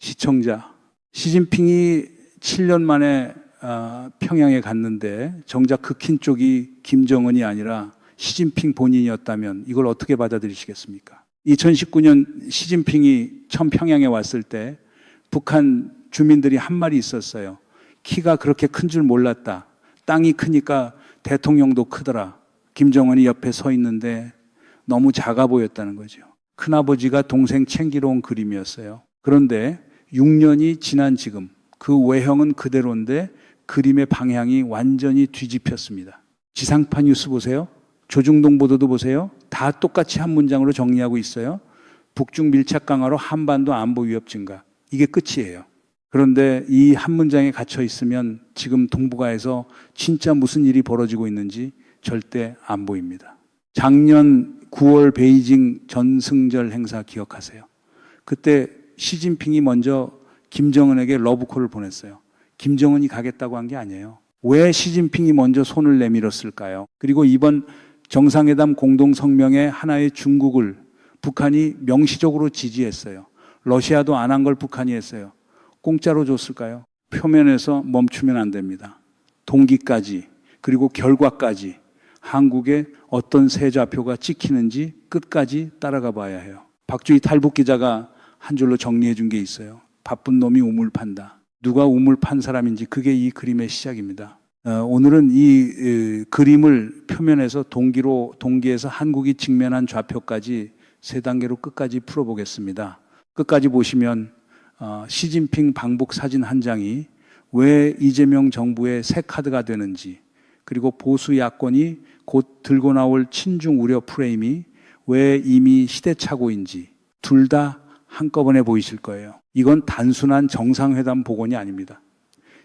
시청자, 시진핑이 7년 만에 평양에 갔는데 정작 극힌 쪽이 김정은이 아니라 시진핑 본인이었다면 이걸 어떻게 받아들이시겠습니까? 2019년 시진핑이 처음 평양에 왔을 때 북한 주민들이 한 말이 있었어요. 키가 그렇게 큰 줄 몰랐다. 땅이 크니까 대통령도 크더라. 김정은이 옆에 서 있는데 너무 작아 보였다는 거죠. 큰아버지가 동생 챙기러 온 그림이었어요. 그런데 6년이 지난 지금 그 외형은 그대로인데 그림의 방향이 완전히 뒤집혔습니다. 지상파 뉴스 보세요. 조중동 보도도 보세요. 다 똑같이 한 문장으로 정리하고 있어요. 북중 밀착 강화로 한반도 안보 위협 증가. 이게 끝이에요. 그런데 이 한 문장에 갇혀 있으면 지금 동북아에서 진짜 무슨 일이 벌어지고 있는지 절대 안 보입니다. 작년 9월 베이징 전승절 행사 기억하세요? 그때 시진핑이 먼저 김정은에게 러브콜을 보냈어요. 김정은이 가겠다고 한 게 아니에요. 왜 시진핑이 먼저 손을 내밀었을까요? 그리고 이번 정상회담 공동성명에 하나의 중국을 북한이 명시적으로 지지했어요. 러시아도 안 한 걸 북한이 했어요. 공짜로 줬을까요? 표면에서 멈추면 안 됩니다. 동기까지 그리고 결과까지 한국의 어떤 새 좌표가 찍히는지 끝까지 따라가 봐야 해요. 박주희 탈북 기자가 한 줄로 정리해 준 게 있어요. 바쁜 놈이 우물 판다. 누가 우물 판 사람인지 그게 이 그림의 시작입니다. 오늘은 이 그림을 표면에서 동기에서 한국이 직면한 좌표까지 세 단계로 끝까지 풀어보겠습니다. 끝까지 보시면 시진핑 방북 사진 한 장이 왜 이재명 정부의 새 카드가 되는지, 그리고 보수 야권이 곧 들고 나올 친중 우려 프레임이 왜 이미 시대착오인지 둘 다 한꺼번에 보이실 거예요. 이건 단순한 정상회담 복원이 아닙니다.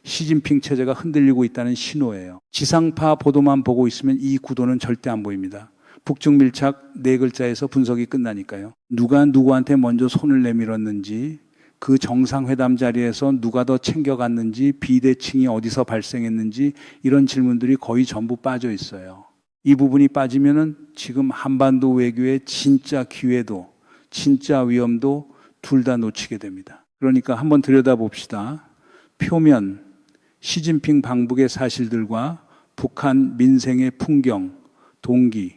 시진핑 체제가 흔들리고 있다는 신호예요. 지상파 보도만 보고 있으면 이 구도는 절대 안 보입니다. 북중 밀착 네 글자에서 분석이 끝나니까요. 누가 누구한테 먼저 손을 내밀었는지, 그 정상회담 자리에서 누가 더 챙겨갔는지, 비대칭이 어디서 발생했는지 이런 질문들이 거의 전부 빠져 있어요. 이 부분이 빠지면은 지금 한반도 외교의 진짜 기회도 진짜 위험도 둘 다 놓치게 됩니다. 그러니까 한번 들여다봅시다. 표면, 시진핑 방북의 사실들과 북한 민생의 풍경, 동기,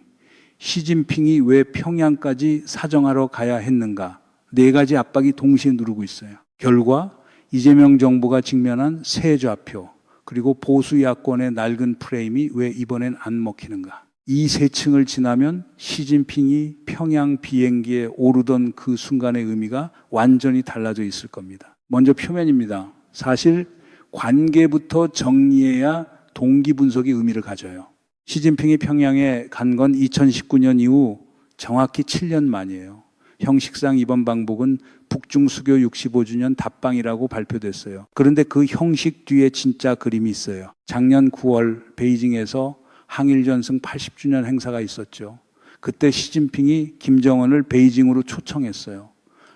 시진핑이 왜 평양까지 사정하러 가야 했는가, 네 가지 압박이 동시에 누르고 있어요. 결과 이재명 정부가 직면한 새 좌표, 그리고 보수 야권의 낡은 프레임이 왜 이번엔 안 먹히는가. 이 세 층을 지나면 시진핑이 평양 비행기에 오르던 그 순간의 의미가 완전히 달라져 있을 겁니다. 먼저 표면입니다. 사실 관계부터 정리해야 동기 분석이 의미를 가져요. 시진핑이 평양에 간 건 2019년 이후 정확히 7년 만이에요. 형식상 이번 방북은 북중 수교 65주년 답방이라고 발표됐어요. 그런데 그 형식 뒤에 진짜 그림이 있어요. 작년 9월 베이징에서 항일전승 80주년 행사가 있었죠. 그때 시진핑이 김정은을 베이징으로 초청했어요.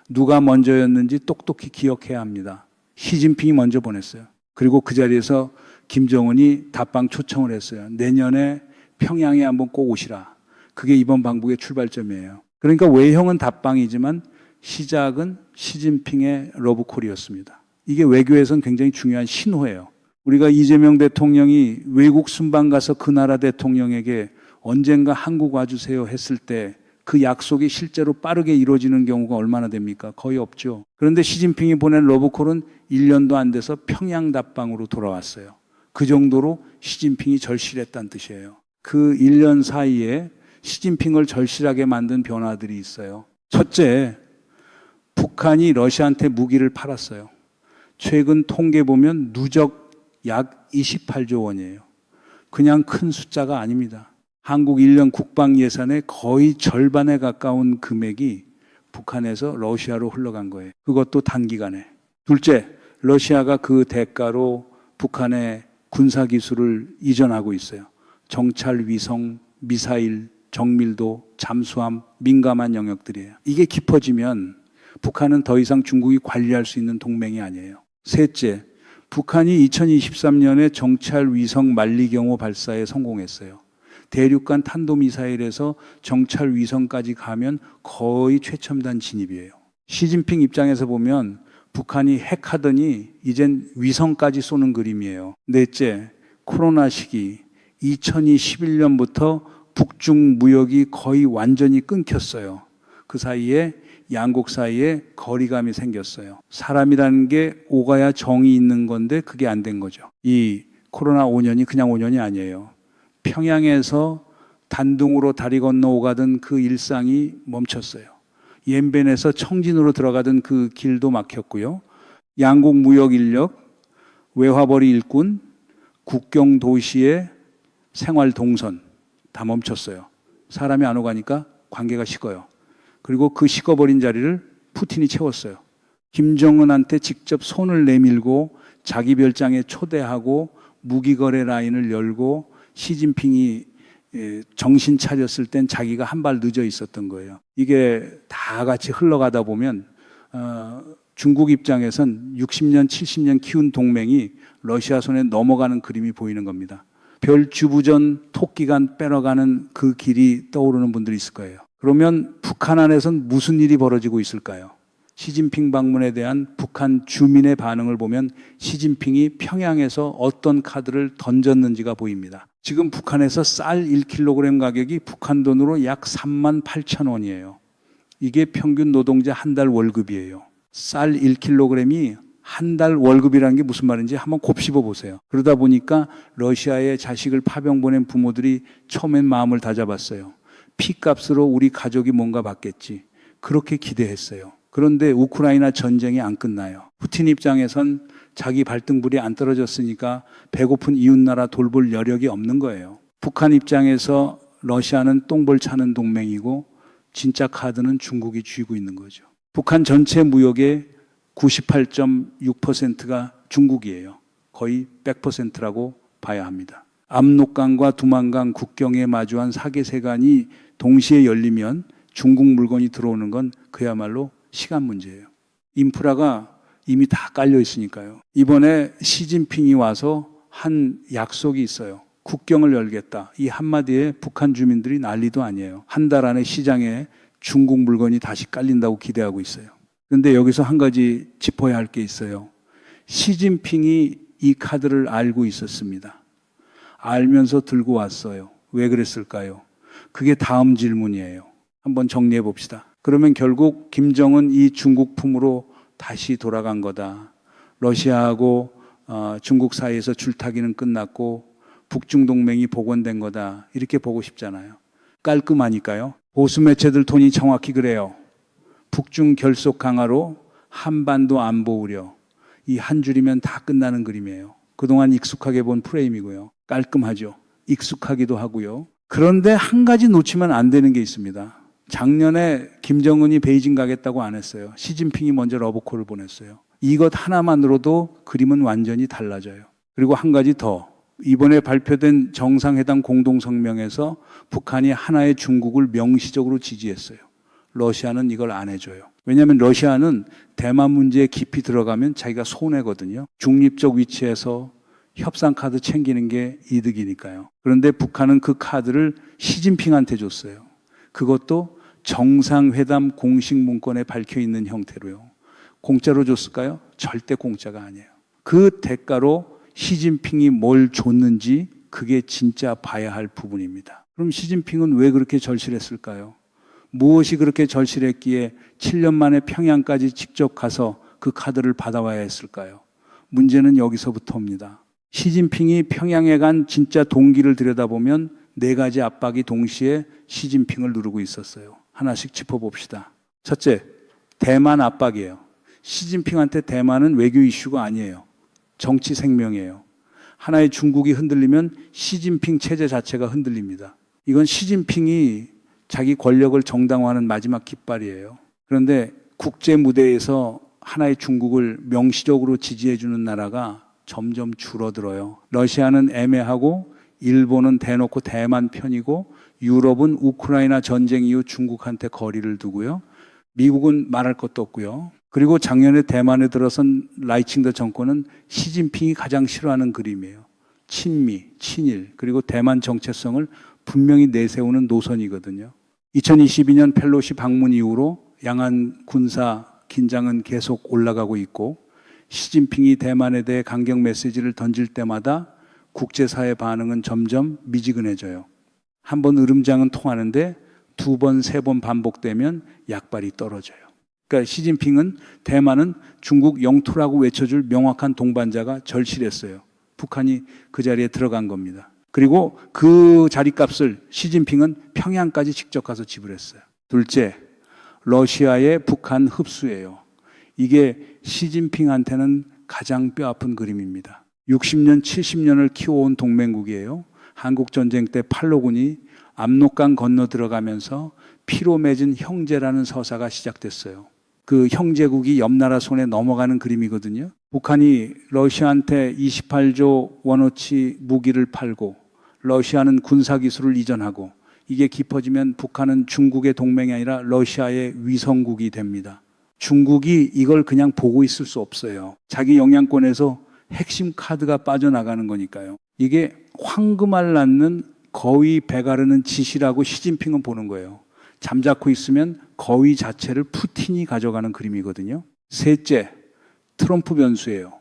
누가 먼저였는지 똑똑히 기억해야 합니다. 시진핑이 먼저 보냈어요. 그리고 그 자리에서 김정은이 답방 초청을 했어요. 내년에 평양에 한번 꼭 오시라. 그게 이번 방북의 출발점이에요. 그러니까 외형은 답방이지만 시작은 시진핑의 러브콜이었습니다. 이게 외교에서는 굉장히 중요한 신호예요. 우리가 이재명 대통령이 외국 순방 가서 그 나라 대통령에게 언젠가 한국 와주세요 했을 때 그 약속이 실제로 빠르게 이루어지는 경우가 얼마나 됩니까? 거의 없죠. 그런데 시진핑이 보낸 러브콜은 1년도 안 돼서 평양 답방으로 돌아왔어요. 그 정도로 시진핑이 절실했다는 뜻이에요. 그 1년 사이에 시진핑을 절실하게 만든 변화들이 있어요. 첫째, 북한이 러시아한테 무기를 팔았어요. 최근 통계 보면 누적 약 28조 원이에요. 그냥 큰 숫자가 아닙니다. 한국 1년 국방 예산의 거의 절반에 가까운 금액이 북한에서 러시아로 흘러간 거예요. 그것도 단기간에. 둘째, 러시아가 그 대가로 북한의 군사기술을 이전하고 있어요. 정찰, 위성, 미사일, 정밀도, 잠수함, 민감한 영역들이에요. 이게 깊어지면 북한은 더 이상 중국이 관리할 수 있는 동맹이 아니에요. 셋째, 북한이 2023년에 정찰, 위성, 만리경호 발사에 성공했어요. 대륙간 탄도미사일에서 정찰, 위성까지 가면 거의 최첨단 진입이에요. 시진핑 입장에서 보면 북한이 핵하더니 이젠 위성까지 쏘는 그림이에요. 넷째, 코로나 시기 2021년부터 북중 무역이 거의 완전히 끊겼어요. 그 사이에 양국 사이에 거리감이 생겼어요. 사람이라는 게 오가야 정이 있는 건데 그게 안 된 거죠. 이 코로나 5년이 그냥 5년이 아니에요. 평양에서 단둥으로 다리 건너 오가던 그 일상이 멈췄어요. 옌벤에서 청진으로 들어가던 그 길도 막혔고요. 양국 무역 인력, 외화벌이 일꾼, 국경 도시의 생활 동선 다 멈췄어요. 사람이 안 오가니까 관계가 식어요. 그리고 그 식어버린 자리를 푸틴이 채웠어요. 김정은한테 직접 손을 내밀고 자기 별장에 초대하고 무기거래 라인을 열고 시진핑이 정신 차렸을 땐 자기가 한 발 늦어 있었던 거예요. 이게 다 같이 흘러가다 보면 중국 입장에선 60년, 70년 키운 동맹이 러시아 손에 넘어가는 그림이 보이는 겁니다. 별주부전 토끼간 빼러가는 그 길이 떠오르는 분들이 있을 거예요. 그러면 북한 안에선 무슨 일이 벌어지고 있을까요? 시진핑 방문에 대한 북한 주민의 반응을 보면 시진핑이 평양에서 어떤 카드를 던졌는지가 보입니다. 지금 북한에서 쌀 1kg 가격이 북한 돈으로 약 38,000원이에요. 이게 평균 노동자 한 달 월급이에요. 쌀 1kg이 한 달 월급이라는 게 무슨 말인지 한번 곱씹어 보세요. 그러다 보니까 러시아에 자식을 파병 보낸 부모들이 처음엔 마음을 다잡았어요. 피값으로 우리 가족이 뭔가 받겠지. 그렇게 기대했어요. 그런데 우크라이나 전쟁이 안 끝나요. 푸틴 입장에선 자기 발등불이 안 떨어졌으니까 배고픈 이웃나라 돌볼 여력이 없는 거예요. 북한 입장에서 러시아는 똥볼 차는 동맹이고 진짜 카드는 중국이 쥐고 있는 거죠. 북한 전체 무역의 98.6%가 중국이에요. 거의 100%라고 봐야 합니다. 압록강과 두만강 국경에 마주한 사계세간이 동시에 열리면 중국 물건이 들어오는 건 그야말로 시간 문제예요. 인프라가 이미 다 깔려 있으니까요. 이번에 시진핑이 와서 한 약속이 있어요. 국경을 열겠다. 이 한마디에 북한 주민들이 난리도 아니에요. 한 달 안에 시장에 중국 물건이 다시 깔린다고 기대하고 있어요. 그런데 여기서 한 가지 짚어야 할 게 있어요. 시진핑이 이 카드를 알고 있었습니다. 알면서 들고 왔어요. 왜 그랬을까요? 그게 다음 질문이에요. 한번 정리해 봅시다. 그러면 결국 김정은 이 중국 품으로 다시 돌아간 거다. 러시아하고 중국 사이에서 줄타기는 끝났고 북중 동맹이 복원된 거다. 이렇게 보고 싶잖아요. 깔끔하니까요. 보수 매체들 톤이 정확히 그래요. 북중 결속 강화로 한반도 안보 우려. 이 한 줄이면 다 끝나는 그림이에요. 그동안 익숙하게 본 프레임이고요. 깔끔하죠. 익숙하기도 하고요. 그런데 한 가지 놓치면 안 되는 게 있습니다. 작년에 김정은이 베이징 가겠다고 안 했어요. 시진핑이 먼저 러브콜을 보냈어요. 이것 하나만으로도 그림은 완전히 달라져요. 그리고 한 가지 더. 이번에 발표된 정상회담 공동성명에서 북한이 하나의 중국을 명시적으로 지지했어요. 러시아는 이걸 안 해줘요. 왜냐하면 러시아는 대만 문제에 깊이 들어가면 자기가 손해거든요. 중립적 위치에서 협상 카드 챙기는 게 이득이니까요. 그런데 북한은 그 카드를 시진핑한테 줬어요. 그것도 정상회담 공식 문건에 밝혀 있는 형태로요. 공짜로 줬을까요? 절대 공짜가 아니에요. 그 대가로 시진핑이 뭘 줬는지 그게 진짜 봐야 할 부분입니다. 그럼 시진핑은 왜 그렇게 절실했을까요? 무엇이 그렇게 절실했기에 7년 만에 평양까지 직접 가서 그 카드를 받아와야 했을까요? 문제는 여기서부터입니다. 시진핑이 평양에 간 진짜 동기를 들여다보면 4가지 압박이 동시에 시진핑을 누르고 있었어요. 하나씩 짚어봅시다. 첫째, 대만 압박이에요. 시진핑한테 대만은 외교 이슈가 아니에요. 정치 생명이에요. 하나의 중국이 흔들리면 시진핑 체제 자체가 흔들립니다. 이건 시진핑이 자기 권력을 정당화하는 마지막 깃발이에요. 그런데 국제 무대에서 하나의 중국을 명시적으로 지지해주는 나라가 점점 줄어들어요. 러시아는 애매하고 일본은 대놓고 대만 편이고 유럽은 우크라이나 전쟁 이후 중국한테 거리를 두고요. 미국은 말할 것도 없고요. 그리고 작년에 대만에 들어선 라이칭더 정권은 시진핑이 가장 싫어하는 그림이에요. 친미, 친일, 그리고 대만 정체성을 분명히 내세우는 노선이거든요. 2022년 펠로시 방문 이후로 양안 군사 긴장은 계속 올라가고 있고 시진핑이 대만에 대해 강경 메시지를 던질 때마다 국제사회 반응은 점점 미지근해져요. 한 번 으름장은 통하는데 두 번, 세 번 반복되면 약발이 떨어져요. 그러니까 시진핑은 대만은 중국 영토라고 외쳐줄 명확한 동반자가 절실했어요. 북한이 그 자리에 들어간 겁니다. 그리고 그 자리값을 시진핑은 평양까지 직접 가서 지불했어요. 둘째, 러시아의 북한 흡수예요. 이게 시진핑한테는 가장 뼈아픈 그림입니다. 60년, 70년을 키워온 동맹국이에요. 한국전쟁 때 팔로군이 압록강 건너 들어가면서 피로 맺은 형제라는 서사가 시작됐어요. 그 형제국이 옆나라 손에 넘어가는 그림이거든요. 북한이 러시아한테 28조 원어치 무기를 팔고 러시아는 군사기술을 이전하고 이게 깊어지면 북한은 중국의 동맹이 아니라 러시아의 위성국이 됩니다. 중국이 이걸 그냥 보고 있을 수 없어요. 자기 영향권에서 핵심 카드가 빠져나가는 거니까요. 이게 황금알 낳는 거위 배가르는 짓이라고 시진핑은 보는 거예요. 잠자코 있으면 거위 자체를 푸틴이 가져가는 그림이거든요. 셋째, 트럼프 변수예요.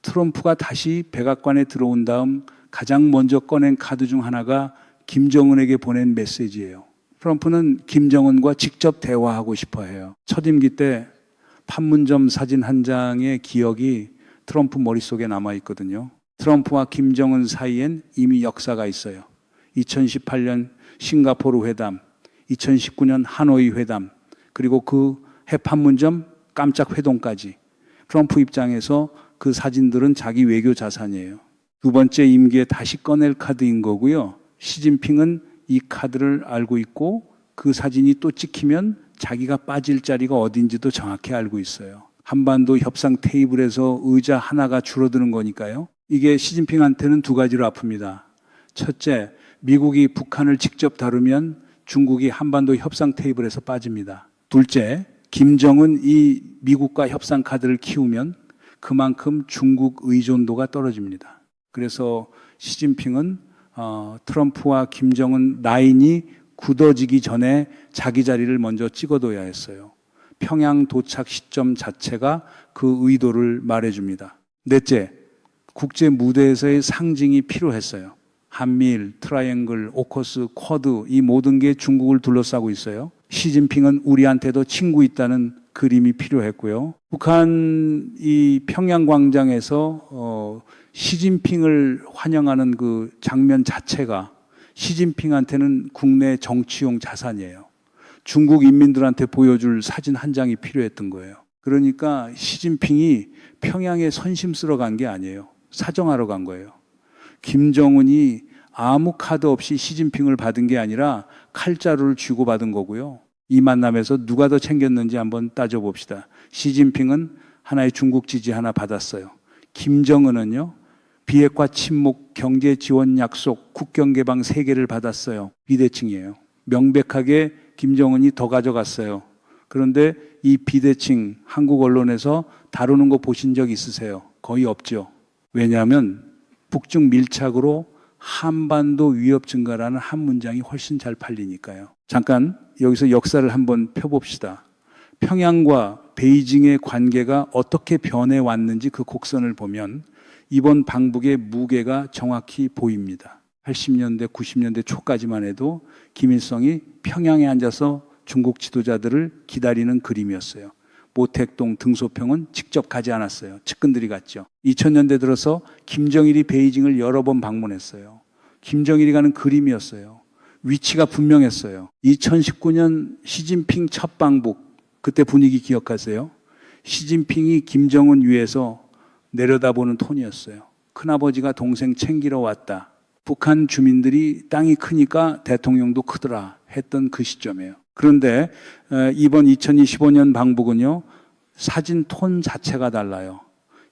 트럼프가 다시 백악관에 들어온 다음 가장 먼저 꺼낸 카드 중 하나가 김정은에게 보낸 메시지예요. 트럼프는 김정은과 직접 대화하고 싶어 해요. 첫 임기 때 판문점 사진 한 장의 기억이 트럼프 머릿속에 남아있거든요. 트럼프와 김정은 사이엔 이미 역사가 있어요. 2018년 싱가포르 회담, 2019년 하노이 회담, 그리고 그 해 판문점 깜짝 회동까지. 트럼프 입장에서 그 사진들은 자기 외교 자산이에요. 두 번째 임기에 다시 꺼낼 카드인 거고요. 시진핑은 이 카드를 알고 있고 그 사진이 또 찍히면 자기가 빠질 자리가 어딘지도 정확히 알고 있어요. 한반도 협상 테이블에서 의자 하나가 줄어드는 거니까요. 이게 시진핑한테는 두 가지로 아픕니다. 첫째, 미국이 북한을 직접 다루면 중국이 한반도 협상 테이블에서 빠집니다. 둘째, 김정은 이 미국과 협상 카드를 키우면 그만큼 중국 의존도가 떨어집니다. 그래서 시진핑은 트럼프와 김정은 라인이 굳어지기 전에 자기 자리를 먼저 찍어둬야 했어요. 평양 도착 시점 자체가 그 의도를 말해줍니다. 넷째, 국제 무대에서의 상징이 필요했어요. 한미일, 트라이앵글, 오커스, 쿼드 이 모든 게 중국을 둘러싸고 있어요. 시진핑은 우리한테도 친구 있다는 그림이 필요했고요. 북한 이 평양 광장에서 시진핑을 환영하는 그 장면 자체가 시진핑한테는 국내 정치용 자산이에요. 중국 인민들한테 보여줄 사진 한 장이 필요했던 거예요. 그러니까 시진핑이 평양에 선심 쓰러 간 게 아니에요. 사정하러 간 거예요. 김정은이 아무 카드 없이 시진핑을 받은 게 아니라 칼자루를 쥐고 받은 거고요. 이 만남에서 누가 더 챙겼는지 한번 따져봅시다. 시진핑은 하나의 중국 지지 하나 받았어요. 김정은은요. 비핵화 침묵, 경제 지원 약속, 국경 개방 3개를 받았어요. 비대칭이에요. 명백하게 김정은이 더 가져갔어요. 그런데 이 비대칭 한국 언론에서 다루는 거 보신 적 있으세요? 거의 없죠. 왜냐하면 북중 밀착으로 한반도 위협 증가라는 한 문장이 훨씬 잘 팔리니까요. 잠깐 여기서 역사를 한번 펴봅시다. 평양과 베이징의 관계가 어떻게 변해왔는지 그 곡선을 보면 이번 방북의 무게가 정확히 보입니다. 80년대, 90년대 초까지만 해도 김일성이 평양에 앉아서 중국 지도자들을 기다리는 그림이었어요. 모택동, 등소평은 직접 가지 않았어요. 측근들이 갔죠. 2000년대 들어서 김정일이 베이징을 여러 번 방문했어요. 김정일이 가는 그림이었어요. 위치가 분명했어요. 2019년 시진핑 첫 방북, 그때 분위기 기억하세요? 시진핑이 김정은 위에서 내려다보는 톤이었어요. 큰아버지가 동생 챙기러 왔다. 북한 주민들이 땅이 크니까 대통령도 크더라 했던 그 시점이에요. 그런데 이번 2025년 방북은요. 사진 톤 자체가 달라요.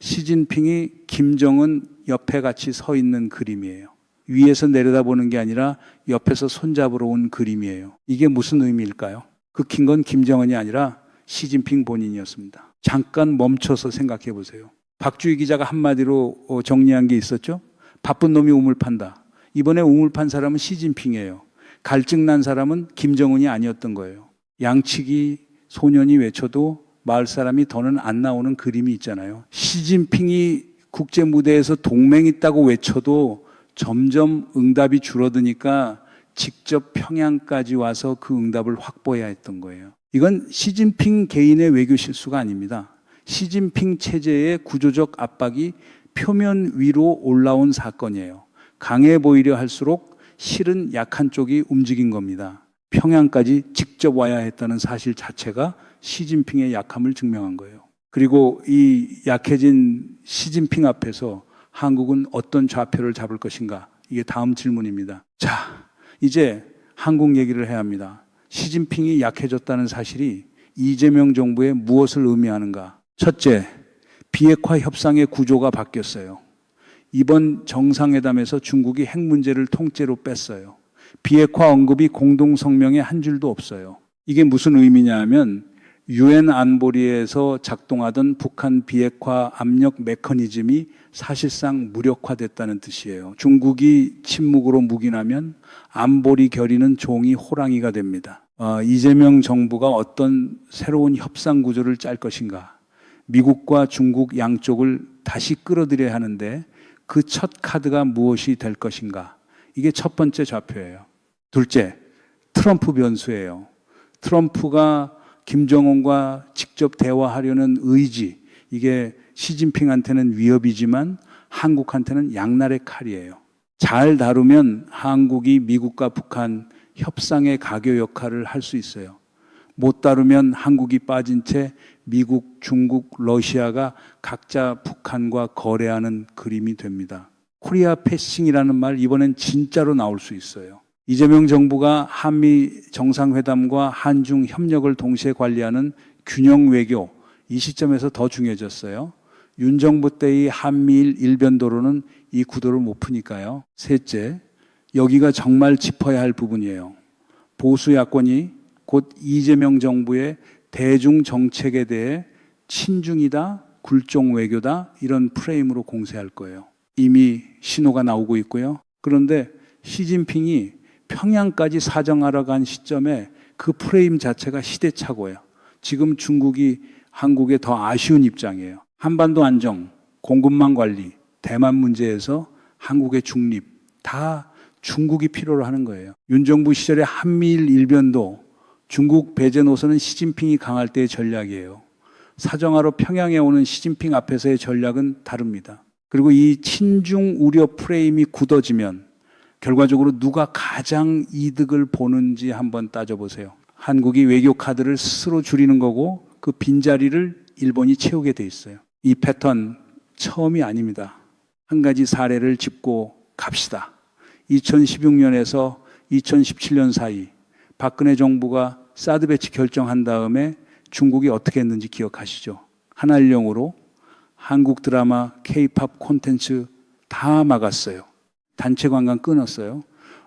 시진핑이 김정은 옆에 같이 서 있는 그림이에요. 위에서 내려다보는 게 아니라 옆에서 손잡으러 온 그림이에요. 이게 무슨 의미일까요? 긁힌 건 김정은이 아니라 시진핑 본인이었습니다. 잠깐 멈춰서 생각해 보세요. 박주희 기자가 한마디로 정리한 게 있었죠? 바쁜 놈이 우물 판다. 이번에 우물 판 사람은 시진핑이에요. 갈증 난 사람은 김정은이 아니었던 거예요. 양치기 소년이 외쳐도 마을 사람이 더는 안 나오는 그림이 있잖아요. 시진핑이 국제 무대에서 동맹 있다고 외쳐도 점점 응답이 줄어드니까 직접 평양까지 와서 그 응답을 확보해야 했던 거예요. 이건 시진핑 개인의 외교 실수가 아닙니다. 시진핑 체제의 구조적 압박이 표면 위로 올라온 사건이에요. 강해 보이려 할수록 실은 약한 쪽이 움직인 겁니다. 평양까지 직접 와야 했다는 사실 자체가 시진핑의 약함을 증명한 거예요. 그리고 이 약해진 시진핑 앞에서 한국은 어떤 좌표를 잡을 것인가? 이게 다음 질문입니다. 자, 이제 한국 얘기를 해야 합니다. 시진핑이 약해졌다는 사실이 이재명 정부에 무엇을 의미하는가? 첫째, 비핵화 협상의 구조가 바뀌었어요. 이번 정상회담에서 중국이 핵 문제를 통째로 뺐어요. 비핵화 언급이 공동성명에 한 줄도 없어요. 이게 무슨 의미냐 하면 유엔 안보리에서 작동하던 북한 비핵화 압력 메커니즘이 사실상 무력화됐다는 뜻이에요. 중국이 침묵으로 묵인하면 안보리 결의는 종이 호랑이가 됩니다. 이재명 정부가 어떤 새로운 협상 구조를 짤 것인가? 미국과 중국 양쪽을 다시 끌어들여야 하는데 그 첫 카드가 무엇이 될 것인가? 이게 첫 번째 좌표예요. 둘째, 트럼프 변수예요. 트럼프가 김정은과 직접 대화하려는 의지, 이게 시진핑한테는 위협이지만 한국한테는 양날의 칼이에요. 잘 다루면 한국이 미국과 북한 협상의 가교 역할을 할 수 있어요. 못 다루면 한국이 빠진 채 미국, 중국, 러시아가 각자 북한과 거래하는 그림이 됩니다. 코리아 패싱이라는 말 이번엔 진짜로 나올 수 있어요. 이재명 정부가 한미 정상회담과 한중 협력을 동시에 관리하는 균형 외교, 이 시점에서 더 중요해졌어요. 윤 정부 때의 한미일 일변도로는 이 구도를 못 푸니까요. 셋째, 여기가 정말 짚어야 할 부분이에요. 보수 야권이 곧 이재명 정부의 대중 정책에 대해 친중이다, 굴종 외교다 이런 프레임으로 공세할 거예요. 이미 신호가 나오고 있고요. 그런데 시진핑이 평양까지 사정하러 간 시점에 그 프레임 자체가 시대착오예요. 지금 중국이 한국에 더 아쉬운 입장이에요. 한반도 안정, 공급망 관리, 대만 문제에서 한국의 중립 다 중국이 필요로 하는 거예요. 윤 정부 시절에 한미일 일변도 중국 배제 노선은 시진핑이 강할 때의 전략이에요. 사정하러 평양에 오는 시진핑 앞에서의 전략은 다릅니다. 그리고 이 친중 우려 프레임이 굳어지면 결과적으로 누가 가장 이득을 보는지 한번 따져보세요. 한국이 외교 카드를 스스로 줄이는 거고 그 빈자리를 일본이 채우게 돼 있어요. 이 패턴 처음이 아닙니다. 한 가지 사례를 짚고 갑시다. 2016년에서 2017년 사이 박근혜 정부가 사드 배치 결정한 다음에 중국이 어떻게 했는지 기억하시죠? 한알령으로 한국 드라마, K-팝 콘텐츠 다 막았어요. 단체 관광 끊었어요.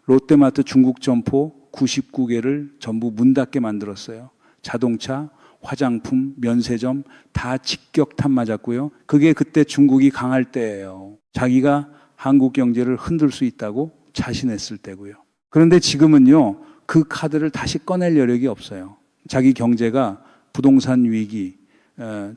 롯데마트 중국 점포 99개를 전부 문 닫게 만들었어요. 자동차, 화장품, 면세점 다 직격탄 맞았고요. 그게 그때 중국이 강할 때예요. 자기가 한국 경제를 흔들 수 있다고 자신했을 때고요. 그런데 지금은요, 그 카드를 다시 꺼낼 여력이 없어요. 자기 경제가 부동산 위기,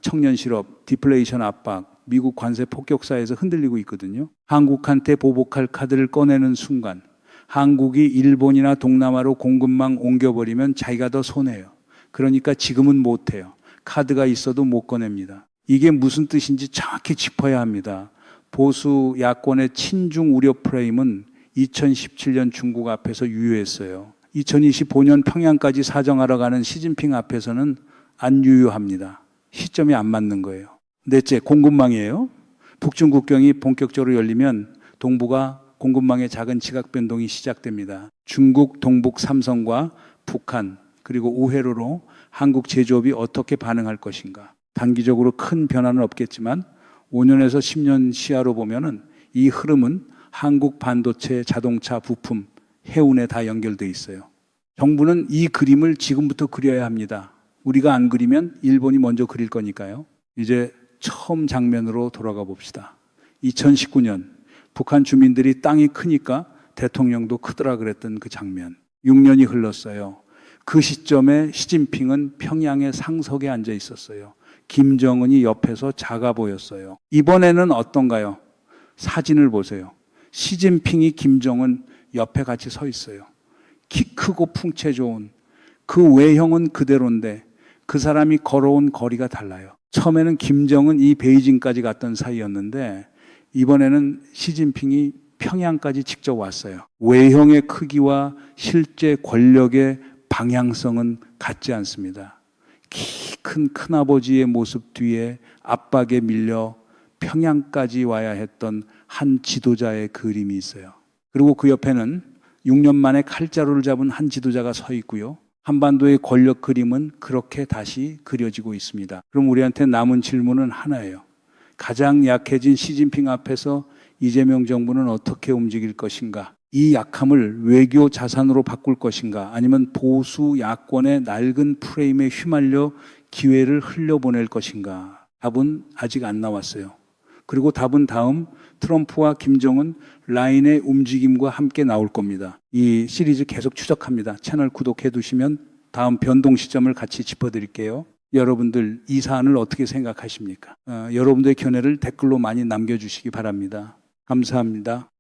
청년 실업, 디플레이션 압박, 미국 관세 폭격사에서 흔들리고 있거든요. 한국한테 보복할 카드를 꺼내는 순간 한국이 일본이나 동남아로 공급망 옮겨버리면 자기가 더 손해요. 그러니까 지금은 못해요. 카드가 있어도 못 꺼냅니다. 이게 무슨 뜻인지 정확히 짚어야 합니다. 보수 야권의 친중 우려 프레임은 2017년 중국 앞에서 유효했어요. 2025년 평양까지 사정하러 가는 시진핑 앞에서는 안 유효합니다. 시점이 안 맞는 거예요. 넷째, 공급망이에요. 북중 국경이 본격적으로 열리면 동북아 공급망의 작은 지각 변동이 시작됩니다. 중국 동북 삼성과 북한 그리고 우회로로 한국 제조업이 어떻게 반응할 것인가. 단기적으로 큰 변화는 없겠지만 5년에서 10년 시야로 보면은 이 흐름은 한국 반도체, 자동차, 부품, 해운에 다 연결돼 있어요. 정부는 이 그림을 지금부터 그려야 합니다. 우리가 안 그리면 일본이 먼저 그릴 거니까요. 이제 처음 장면으로 돌아가 봅시다. 2019년 북한 주민들이 땅이 크니까 대통령도 크더라 그랬던 그 장면. 6년이 흘렀어요. 그 시점에 시진핑은 평양의 상석에 앉아 있었어요. 김정은이 옆에서 작아 보였어요. 이번에는 어떤가요? 사진을 보세요. 시진핑이 김정은 옆에 같이 서 있어요. 키 크고 풍채 좋은 그 외형은 그대로인데 그 사람이 걸어온 거리가 달라요. 처음에는 김정은 이 베이징까지 갔던 사이였는데 이번에는 시진핑이 평양까지 직접 왔어요. 외형의 크기와 실제 권력의 방향성은 같지 않습니다. 키 큰 큰아버지의 모습 뒤에 압박에 밀려 평양까지 와야 했던 한 지도자의 그림이 있어요. 그리고 그 옆에는 6년 만에 칼자루를 잡은 한 지도자가 서 있고요. 한반도의 권력 그림은 그렇게 다시 그려지고 있습니다. 그럼 우리한테 남은 질문은 하나예요. 가장 약해진 시진핑 앞에서 이재명 정부는 어떻게 움직일 것인가? 이 약함을 외교 자산으로 바꿀 것인가? 아니면 보수 야권의 낡은 프레임에 휘말려 기회를 흘려보낼 것인가? 답은 아직 안 나왔어요. 그리고 답은 다음 트럼프와 김정은 라인의 움직임과 함께 나올 겁니다. 이 시리즈 계속 추적합니다. 채널 구독해 두시면 다음 변동 시점을 같이 짚어드릴게요. 여러분들 이 사안을 어떻게 생각하십니까? 여러분들의 견해를 댓글로 많이 남겨주시기 바랍니다. 감사합니다.